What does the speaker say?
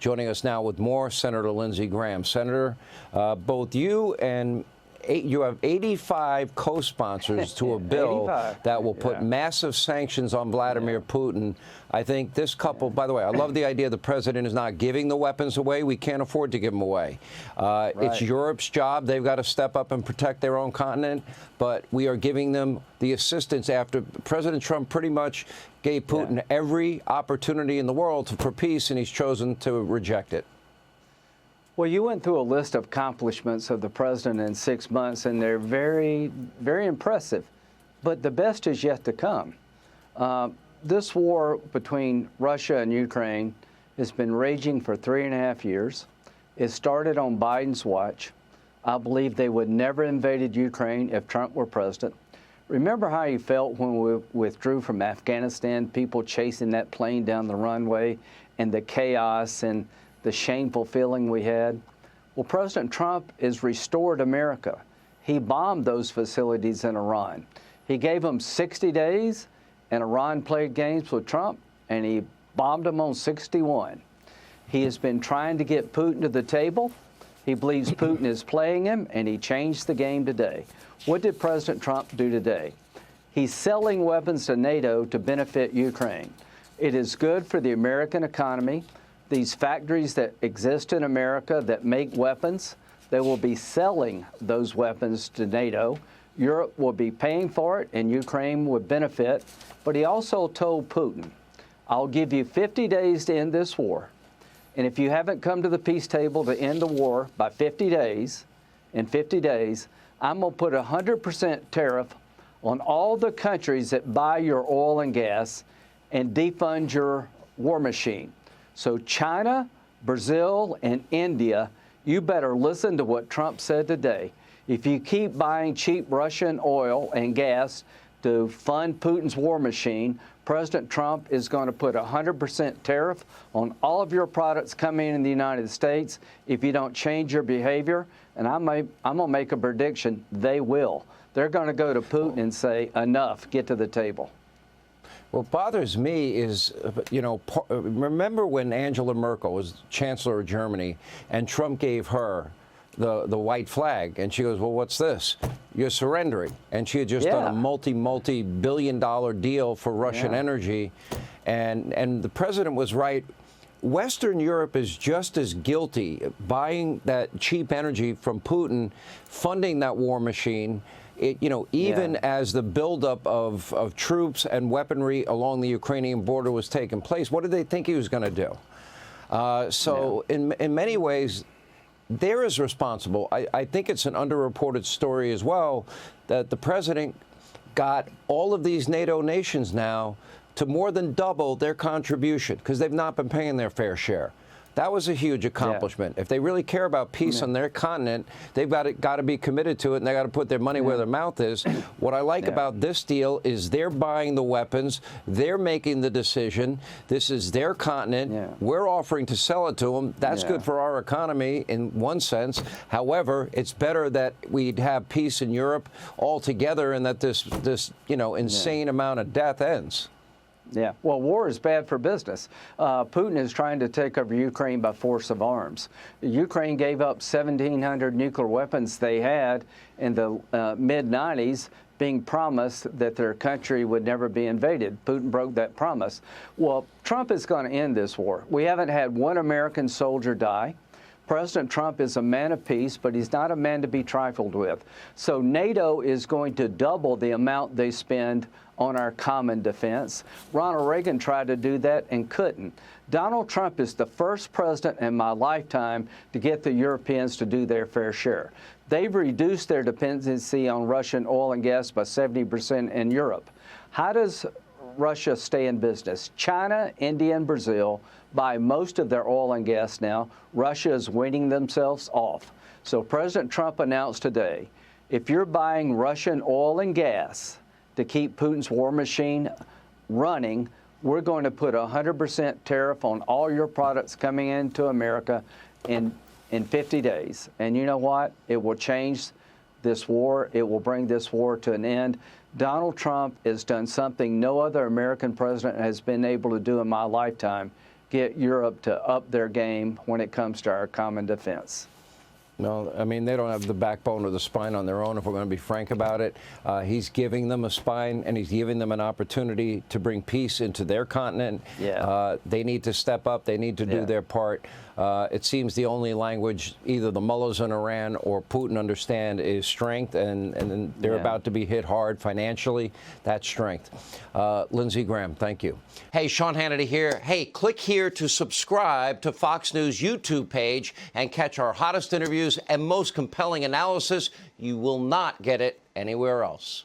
Joining us now with more, Senator Lindsey Graham. Senator, both you and you have 85 co-sponsors to a bill that will put massive sanctions on Vladimir Putin. I think this couple, by the way, I love the idea the president is not giving the weapons away. We can't afford to give them away. It's Europe's job. They've got to step up and protect their own continent. But we are giving them the assistance after President Trump pretty much gave Putin every opportunity in the world for peace, and he's chosen to reject it. Well, you went through a list of accomplishments of the president in 6 months, and they're very, very impressive. But the best is yet to come. This war between Russia and Ukraine has been raging for 3.5 years. It started on Biden's watch. I believe they would never invaded Ukraine if Trump were president. Remember how he felt when we withdrew from Afghanistan, people chasing that plane down the runway and the chaos and the shameful feeling we had? Well, President Trump has restored America. He bombed those facilities in Iran. He gave them 60 days, and Iran played games with Trump, and he bombed them on 61. He has been trying to get Putin to the table. He believes Putin is playing him, and he changed the game today. What did President Trump do today? He's selling weapons to NATO to benefit Ukraine. It is good for the American economy. These factories that exist in America that make weapons, they will be selling those weapons to NATO. Europe will be paying for it, and Ukraine would benefit. But he also told Putin, I'll give you 50 days to end this war. And if you haven't come to the peace table to end the war by 50 days, in 50 days, I'm going to put a 100% tariff on all the countries that buy your oil and gas and defund your war machine. So China, Brazil, and India, you better listen to what Trump said today. If you keep buying cheap Russian oil and gas to fund Putin's war machine, President Trump is going to put a 100% tariff on all of your products coming in the United States if you don't change your behavior. And I'm going to make a prediction, they will. They're going to go to Putin and say, enough, get to the table. What bothers me is, you know, remember when Angela Merkel was Chancellor of Germany and Trump gave her the white flag, and she goes, well, what's this? You're surrendering. And she had just done a multi-billion-dollar deal for Russian energy. And the president was right. Western Europe is just as guilty buying that cheap energy from Putin, funding that war machine. Even as the buildup of troops and weaponry along the Ukrainian border was taking place, what did they think he was going to do? In many ways, they're as responsible. I think it's an underreported story as well that the president got all of these NATO nations now to more than double their contribution because they've not been paying their fair share. That was a huge accomplishment. If they really care about peace on their continent, they've got to be committed to it, and they got to put their money where their mouth is. What I like about this deal is they're buying the weapons, they're making the decision. This is their continent. We're offering to sell it to them. That's good for our economy in one sense. However, it's better that we'd have peace in Europe altogether, and that this insane amount of death ends. Yeah, well, war is bad for business. Putin is trying to take over Ukraine by force of arms. Ukraine gave up 1,700 nuclear weapons they had in the mid-90s, being promised that their country would never be invaded. Putin broke that promise. Well, Trump is going to end this war. We haven't had one American soldier die. President Trump is a man of peace, but he's not a man to be trifled with. So NATO is going to double the amount they spend on our common defense. Ronald Reagan tried to do that and couldn't. Donald Trump is the first president in my lifetime to get the Europeans to do their fair share. They've reduced their dependency on Russian oil and gas by 70% in Europe. How does Russia stay in business? China, India, and Brazil buy most of their oil and gas now. Russia is weaning themselves off. So President Trump announced today, if you're buying Russian oil and gas to keep Putin's war machine running, we're going to put a 100% tariff on all your products coming into America in 50 days. And you know what? It will change this war. It will bring this war to an end. Donald Trump has done something no other American president has been able to do in my lifetime. get Europe to up their game when it comes to our common defense. No, I mean, they don't have the backbone or the spine on their own, if we're going to be frank about it. He's giving them a spine, and he's giving them an opportunity to bring peace into their continent. Yeah. They need to step up. They need to do their part. It seems the only language either the mullahs in Iran or Putin understand is strength, and they're about to be hit hard financially. That's strength. Lindsey Graham, thank you. Hey, Sean Hannity here. Hey, click here to subscribe to Fox News YouTube page and catch our hottest interviews and most compelling analysis. You will not get it anywhere else.